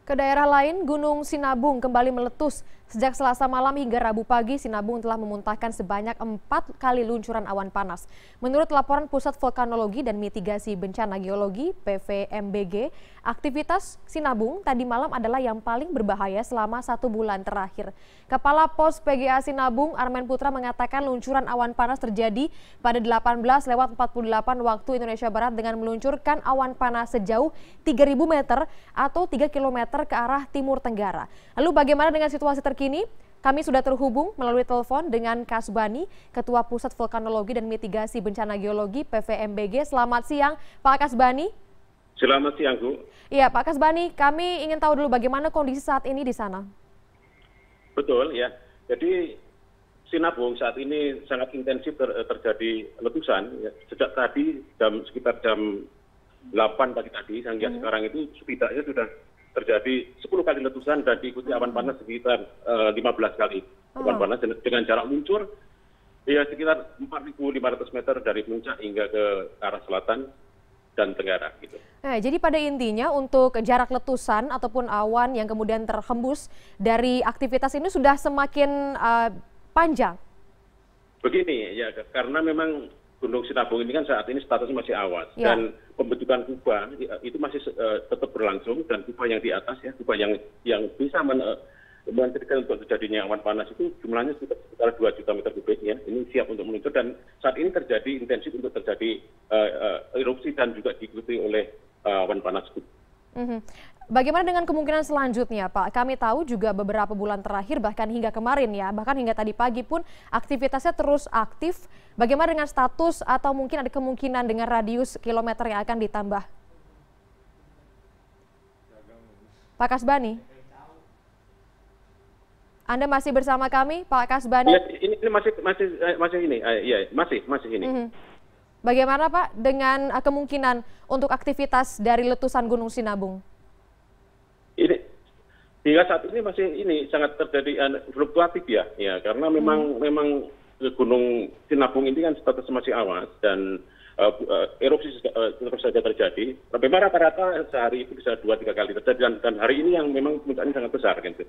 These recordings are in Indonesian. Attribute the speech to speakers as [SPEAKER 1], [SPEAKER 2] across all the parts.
[SPEAKER 1] Ke daerah lain, Gunung Sinabung kembali meletus. Sejak Selasa malam hingga Rabu pagi, Sinabung telah memuntahkan sebanyak 4 kali luncuran awan panas. Menurut laporan Pusat Vulkanologi dan Mitigasi Bencana Geologi (PVMBG), aktivitas Sinabung tadi malam adalah yang paling berbahaya selama 1 bulan terakhir. Kepala Pos PGA Sinabung, Armen Putra, mengatakan luncuran awan panas terjadi pada 18:48 waktu Indonesia Barat dengan meluncurkan awan panas sejauh 3.000 meter atau 3 km ke arah timur tenggara. Lalu bagaimana dengan situasi terkini? Kami sudah terhubung melalui telepon dengan Kasbani, Ketua Pusat Vulkanologi dan Mitigasi Bencana Geologi (PVMBG). Selamat siang, Pak Kasbani.
[SPEAKER 2] Selamat siang, Bu.
[SPEAKER 1] Iya, Pak Kasbani, kami ingin tahu dulu bagaimana kondisi saat ini di sana.
[SPEAKER 2] Betul ya. Jadi Sinabung saat ini sangat intensif terjadi letusan. Ya. Sejak tadi sekitar jam 8 pagi tadi hingga sekarang itu setidaknya sudah terjadi 10 kali letusan dan diikuti awan panas sekitar 15 kali awan panas dengan jarak luncur ya sekitar 4.500 meter dari puncak hingga ke arah selatan dan tenggara gitu.
[SPEAKER 1] Jadi pada intinya untuk jarak letusan ataupun awan yang kemudian terhembus dari aktivitas ini sudah semakin panjang.
[SPEAKER 2] Begini ya, karena memang Gunung Sinabung ini kan saat ini statusnya masih awas dan pembentukan kubah itu masih tetap berlangsung, dan kubah yang di atas ya, kubah yang bisa mencegah untuk terjadinya awan panas itu jumlahnya sekitar 2 juta meter kubik ya. Ini siap untuk meluncur dan saat ini terjadi intensif untuk terjadi erupsi dan juga diikuti oleh awan panas.
[SPEAKER 1] Bagaimana dengan kemungkinan selanjutnya, Pak? Kami tahu juga beberapa bulan terakhir, bahkan hingga kemarin ya, bahkan hingga tadi pagi pun aktivitasnya terus aktif. Bagaimana dengan status atau mungkin ada kemungkinan dengan radius kilometer yang akan ditambah? Pak Kasbani? Anda masih bersama kami, Pak Kasbani?
[SPEAKER 2] Ya, ini masih ini.
[SPEAKER 1] Bagaimana, Pak, dengan kemungkinan untuk aktivitas dari letusan Gunung Sinabung?
[SPEAKER 2] Ini hingga saat ini masih sangat terjadi fluktuatif ya, karena memang Gunung Sinabung ini kan status masih awas dan erupsi terus saja terjadi. Memang rata-rata sehari itu bisa 2-3 kali terjadi dan hari ini yang memang puncaknya sangat besar gitu.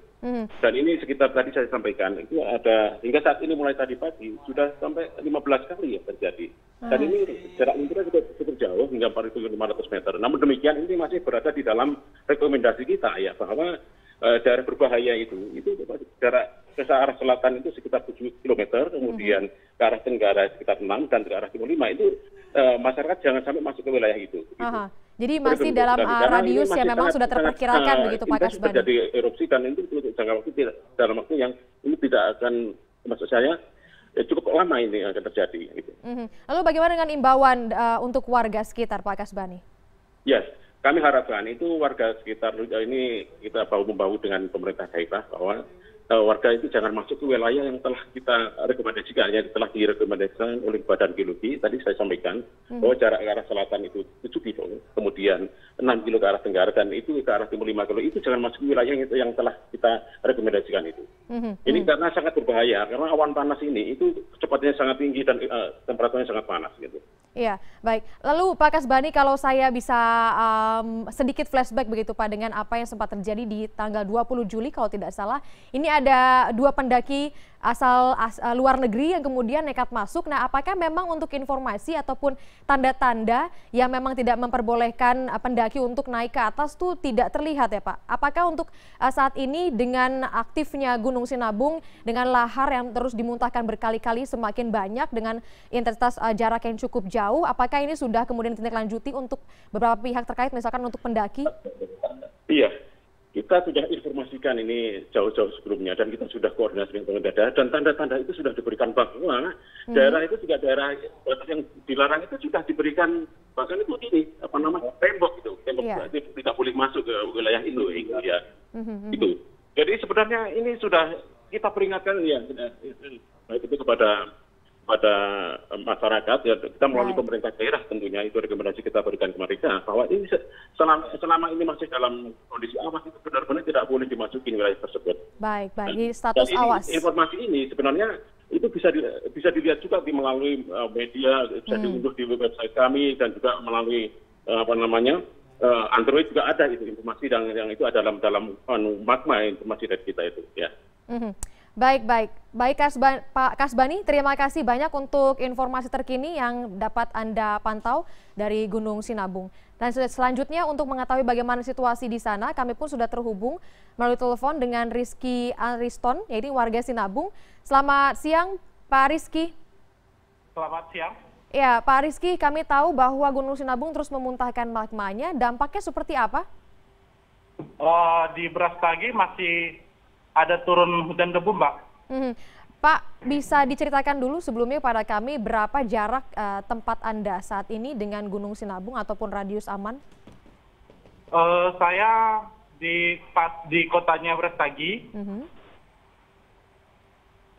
[SPEAKER 2] Dan ini sekitar tadi saya sampaikan itu ada hingga saat ini mulai tadi pagi sudah sampai 15 kali ya terjadi. Dan ini jarak luncurnya cukup jauh hingga 4.500 meter. Namun demikian ini masih berada di dalam rekomendasi kita ya, bahwa daerah berbahaya itu jarak ke arah selatan itu sekitar 7 km, kemudian ke arah tenggara sekitar 6 dan ke arah timur 5 itu masyarakat jangan sampai masuk ke wilayah itu.
[SPEAKER 1] Jadi masih dalam radius yang memang sudah terperkirakan begitu, Pak Kasbani.
[SPEAKER 2] Terjadi erupsi dan itu jangka waktu dalam waktu yang ini tidak akan, maksud saya cukup lama ini akan terjadi. Gitu.
[SPEAKER 1] Lalu bagaimana dengan imbauan untuk warga sekitar, Pak Kasbani?
[SPEAKER 2] Yes, kami harapkan itu warga sekitar ini kita bahu-membahu dengan pemerintah daerah bahwa warga itu jangan masuk ke wilayah yang telah kita rekomendasikan, yang telah direkomendasikan oleh Badan Geologi. Tadi saya sampaikan bahwa jarak ke arah selatan itu 7 kilo, kemudian 6 kilo ke arah tenggara, dan itu ke arah timur 5 kilo. Itu jangan masuk ke wilayah yang telah kita rekomendasikan itu. Ini karena sangat berbahaya, karena awan panas ini itu kecepatannya sangat tinggi dan temperaturnya sangat panas gitu.
[SPEAKER 1] Iya, baik. Lalu Pak Kasbani, kalau saya bisa sedikit flashback begitu Pak dengan apa yang sempat terjadi di tanggal 20 Juli kalau tidak salah. Ini ada 2 pendaki asal luar negeri yang kemudian nekat masuk. Nah, apakah memang untuk informasi ataupun tanda-tanda yang memang tidak memperbolehkan pendaki untuk naik ke atas tuh tidak terlihat ya Pak? Apakah untuk saat ini dengan aktifnya Gunung Sinabung, dengan lahar yang terus dimuntahkan berkali-kali semakin banyak dengan intensitas jarak yang cukup jauh, apakah ini sudah kemudian ditindaklanjuti untuk beberapa pihak terkait misalkan untuk pendaki?
[SPEAKER 2] Iya. Kita sudah informasikan ini jauh-jauh sebelumnya dan kita sudah koordinasi dengan pemerintah daerah, dan tanda-tanda itu sudah diberikan bahwa daerah itu juga daerah yang dilarang itu sudah diberikan, bahkan itu tembok tidak boleh masuk ke wilayah itu ya. Itu. Jadi sebenarnya ini sudah kita peringatkan ya, baik itu kepada masyarakat ya, kita melalui pemerintah daerah tentunya itu rekomendasi kita berikan ke mereka bahwa ini selama ini masih dalam kondisi awas itu benar-benar tidak boleh dimasuki wilayah tersebut.
[SPEAKER 1] Baik, di status awas.
[SPEAKER 2] Informasi ini sebenarnya itu bisa dilihat juga melalui media, bisa diunduh di website kami dan juga melalui Android juga ada itu informasi yang itu ada dalam magma informasi dari kita itu ya.
[SPEAKER 1] Baik, Pak Kasbani, terima kasih banyak untuk informasi terkini yang dapat Anda pantau dari Gunung Sinabung. Dan selanjutnya untuk mengetahui bagaimana situasi di sana, kami pun sudah terhubung melalui telepon dengan Rizky Ariston, yaitu warga Sinabung. Selamat siang, Pak Rizky.
[SPEAKER 3] Selamat siang.
[SPEAKER 1] Ya, Pak Rizky, kami tahu bahwa Gunung Sinabung terus memuntahkan magmanya. Dampaknya seperti apa?
[SPEAKER 3] Di Brastagi masih ada turun hujan debu, Mbak.
[SPEAKER 1] Pak, bisa diceritakan dulu sebelumnya pada kami berapa jarak tempat Anda saat ini dengan Gunung Sinabung ataupun radius aman?
[SPEAKER 3] Saya di kotanya Brastagi.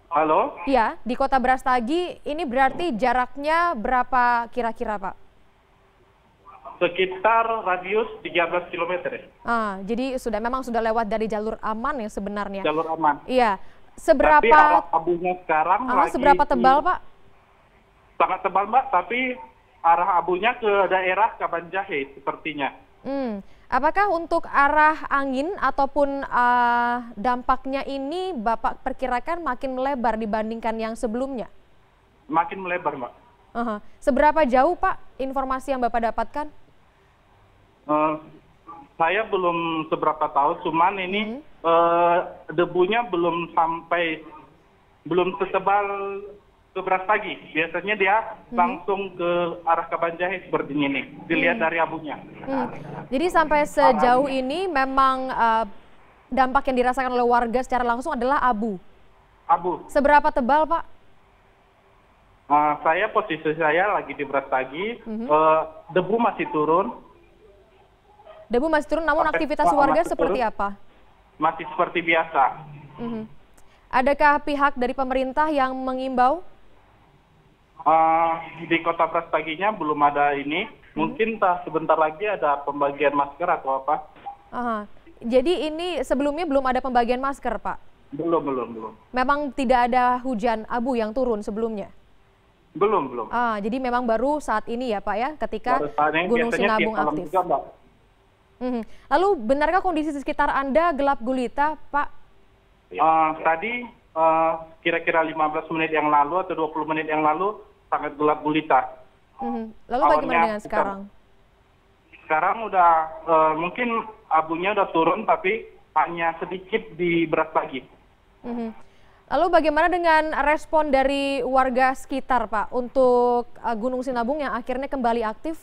[SPEAKER 3] Halo?
[SPEAKER 1] Iya, di kota Brastagi ini berarti jaraknya berapa kira-kira, Pak?
[SPEAKER 3] Sekitar radius 13 km.
[SPEAKER 1] Jadi memang sudah lewat dari jalur aman ya sebenarnya.
[SPEAKER 3] Jalur aman.
[SPEAKER 1] Iya. Seberapa
[SPEAKER 3] tapi arah abunya sekarang
[SPEAKER 1] seberapa tebal, Pak?
[SPEAKER 3] Sangat tebal, Mbak, tapi arah abunya ke daerah Kabanjahe sepertinya.
[SPEAKER 1] Apakah untuk arah angin ataupun dampaknya ini Bapak perkirakan makin melebar dibandingkan yang sebelumnya?
[SPEAKER 3] Makin melebar, Mbak.
[SPEAKER 1] Seberapa jauh, Pak, informasi yang Bapak dapatkan?
[SPEAKER 3] Saya belum seberapa tahu, cuman ini debunya belum setebal ke Brastagi. Biasanya dia langsung ke arah Kabanjahe seperti ini, dilihat dari abunya.
[SPEAKER 1] Jadi sampai sejauh ini memang dampak yang dirasakan oleh warga secara langsung adalah abu.
[SPEAKER 3] Abu.
[SPEAKER 1] Seberapa tebal, Pak?
[SPEAKER 3] Posisi saya lagi di Brastagi, debu masih turun.
[SPEAKER 1] Debu masih turun, namun aktivitas warga seperti apa?
[SPEAKER 3] Masih seperti biasa.
[SPEAKER 1] Adakah pihak dari pemerintah yang mengimbau?
[SPEAKER 3] Di kota Brastaginya belum ada ini. Mungkin sebentar lagi ada pembagian masker atau apa.
[SPEAKER 1] Jadi ini sebelumnya belum ada pembagian masker, Pak?
[SPEAKER 3] Belum.
[SPEAKER 1] Memang tidak ada hujan abu yang turun sebelumnya?
[SPEAKER 3] Belum.
[SPEAKER 1] Jadi memang baru saat ini ya, Pak ya, ketika Gunung Sinabung aktif.
[SPEAKER 3] Juga, Mbak.
[SPEAKER 1] Lalu benarkah kondisi di sekitar Anda gelap gulita, Pak?
[SPEAKER 3] Tadi kira-kira 15 menit yang lalu atau 20 menit yang lalu sangat gelap gulita.
[SPEAKER 1] Lalu bagaimana dengan sekarang?
[SPEAKER 3] Sekarang udah mungkin abunya udah turun tapi hanya sedikit di Brastagi.
[SPEAKER 1] Lalu bagaimana dengan respon dari warga sekitar, Pak, untuk Gunung Sinabung yang akhirnya kembali aktif?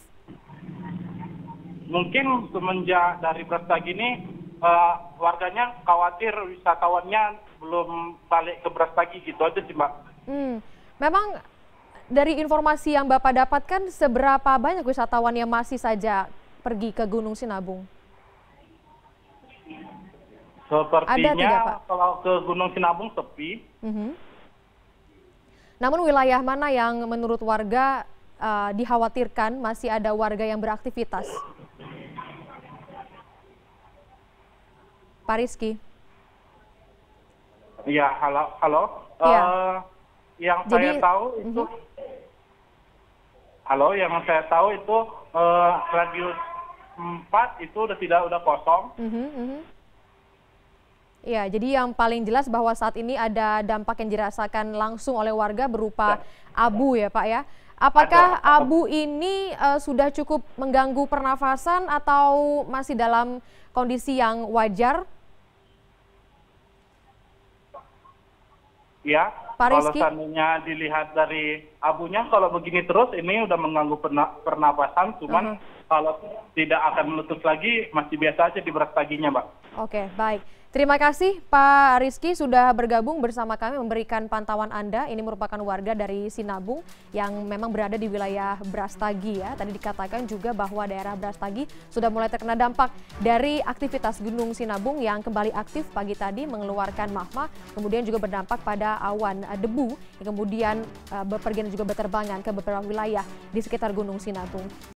[SPEAKER 3] Mungkin semenjak dari Brastagi ini warganya khawatir wisatawannya belum balik ke Brastagi gitu aja sih, Mbak.
[SPEAKER 1] Memang dari informasi yang Bapak dapatkan seberapa banyak wisatawan yang masih saja pergi ke Gunung Sinabung?
[SPEAKER 3] Sepertinya kalau ke Gunung Sinabung sepi.
[SPEAKER 1] Namun wilayah mana yang menurut warga dikhawatirkan masih ada warga yang beraktivitas? Pak Rizky.
[SPEAKER 3] Iya, halo. Yang saya tahu itu radius 4 itu udah kosong.
[SPEAKER 1] Ya, jadi yang paling jelas bahwa saat ini ada dampak yang dirasakan langsung oleh warga berupa abu ya, Pak ya. Apakah abu ini sudah cukup mengganggu pernafasan atau masih dalam kondisi yang wajar?
[SPEAKER 3] Ya,
[SPEAKER 1] Pak
[SPEAKER 3] kalau
[SPEAKER 1] Rizky?
[SPEAKER 3] seandainya dilihat dari abunya, kalau begini terus ini udah mengganggu pernapasan, cuman kalau tidak akan meletus lagi, masih biasa aja di Brastaginya, Mbak.
[SPEAKER 1] Oke, baik. Terima kasih Pak Rizky sudah bergabung bersama kami memberikan pantauan Anda. Ini merupakan warga dari Sinabung yang memang berada di wilayah Brastagi ya. Tadi dikatakan juga bahwa daerah Brastagi sudah mulai terkena dampak dari aktivitas Gunung Sinabung yang kembali aktif pagi tadi mengeluarkan magma, kemudian juga berdampak pada awan debu yang kemudian bepergian dan juga berterbangan ke beberapa wilayah di sekitar Gunung Sinabung.